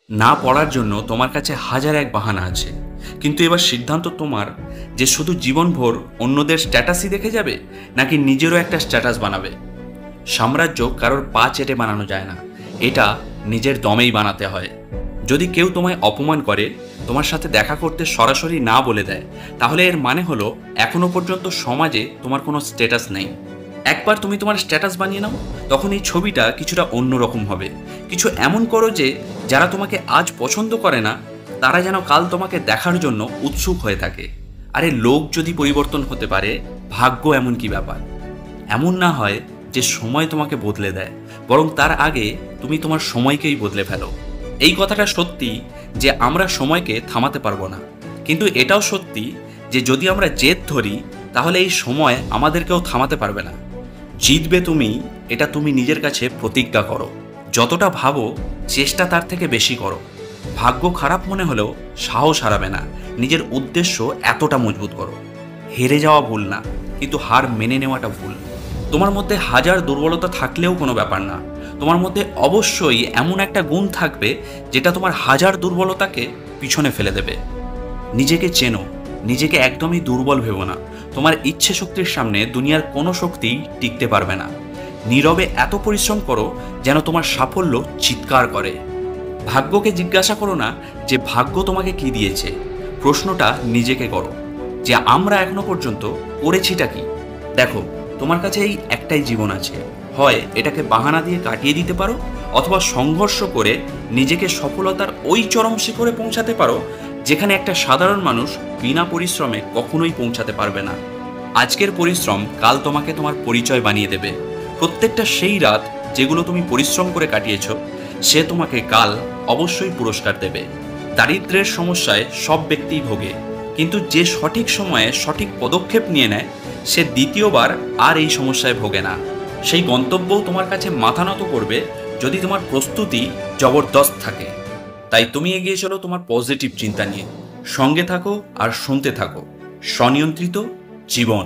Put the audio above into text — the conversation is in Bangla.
না পড়ার জন্য তোমার কাছে হাজার এক বাহানা আছে, কিন্তু এবার সিদ্ধান্ত তোমার যে শুধু জীবনভর অন্যদের স্ট্যাটাসই দেখে যাবে, নাকি নিজেরও একটা স্ট্যাটাস বানাবে। সাম্রাজ্য কারোর পা চেটে বানানো যায় না, এটা নিজের দমেই বানাতে হয়। যদি কেউ তোমায় অপমান করে, তোমার সাথে দেখা করতে সরাসরি না বলে দেয়, তাহলে এর মানে হলো এখনো পর্যন্ত সমাজে তোমার কোনো স্ট্যাটাস নেই। একবার তুমি তোমার স্ট্যাটাস বানিয়ে নাও, তখন এই ছবিটা কিছুটা অন্যরকম হবে। কিছু এমন করো যে যারা তোমাকে আজ পছন্দ করে না, তারা যেন কাল তোমাকে দেখার জন্য উৎসুক হয়ে থাকে। আরে লোক যদি পরিবর্তন হতে পারে, ভাগ্য এমন কি ব্যাপার? এমন না হয় যে সময় তোমাকে বদলে দেয়, বরং তার আগে তুমি তোমার সময়কেই বদলে ফেলো। এই কথাটা সত্যি যে আমরা সময়কে থামাতে পারবো না, কিন্তু এটাও সত্যি যে যদি আমরা জেদ ধরি, তাহলে এই সময় আমাদেরকেও থামাতে পারবে না। জিতবে তুমি, এটা তুমি নিজের কাছে প্রতিজ্ঞা করো। যতটা ভাবো, চেষ্টা তার থেকে বেশি করো। ভাগ্য খারাপ মনে হলেও সাহস হারাবে না, নিজের উদ্দেশ্য এতটা মজবুত করো। হেরে যাওয়া ভুল না, কিন্তু হার মেনে নেওয়াটা ভুল। তোমার মধ্যে হাজার দুর্বলতা থাকলেও কোনো ব্যাপার না, তোমার মধ্যে অবশ্যই এমন একটা গুণ থাকবে যেটা তোমার হাজার দুর্বলতাকে পিছনে ফেলে দেবে। নিজেকে চেনো, নিজেকে একদমই দুর্বল ভেবো না। তোমার ইচ্ছে শক্তির সামনে দুনিয়ার কোনো শক্তি টিকতে পারবে না। নীরবে এত পরিশ্রম করো যেন তোমার সাফল্য চিৎকার করে। ভাগ্যকে জিজ্ঞাসা করো না যে ভাগ্য তোমাকে কি দিয়েছে, প্রশ্নটা নিজেকে করো যে আমরা এখনো পর্যন্ত করেছিটা কি। দেখো, তোমার কাছে এই একটাই জীবন আছে, হয় এটাকে বাহানা দিয়ে কাটিয়ে দিতে পারো, অথবা সংঘর্ষ করে নিজেকে সফলতার ওই চরম শিখরে পৌঁছাতে পারো যেখানে একটা সাধারণ মানুষ বিনা পরিশ্রমে কখনোই পৌঁছাতে পারবে না। আজকের পরিশ্রম কাল তোমাকে তোমার পরিচয় বানিয়ে দেবে। প্রত্যেকটা সেই রাত যেগুলো তুমি পরিশ্রম করে কাটিয়েছ, সে তোমাকে কাল অবশ্যই পুরস্কার দেবে। দারিদ্র্যের সমস্যায় সব ব্যক্তিই ভোগে, কিন্তু যে সঠিক সময়ে সঠিক পদক্ষেপ নিয়ে নেয়, সে দ্বিতীয়বার আর এই সমস্যায় ভোগে না। সেই গন্তব্যও তোমার কাছে মাথা নত করবে যদি তোমার প্রস্তুতি জবরদস্ত থাকে। তাই তুমি এগিয়ে চলো তোমার পজিটিভ চিন্তা নিয়ে। সঙ্গে থাকো আর শুনতে থাকো স্বনিয়ন্ত্রিত জীবন।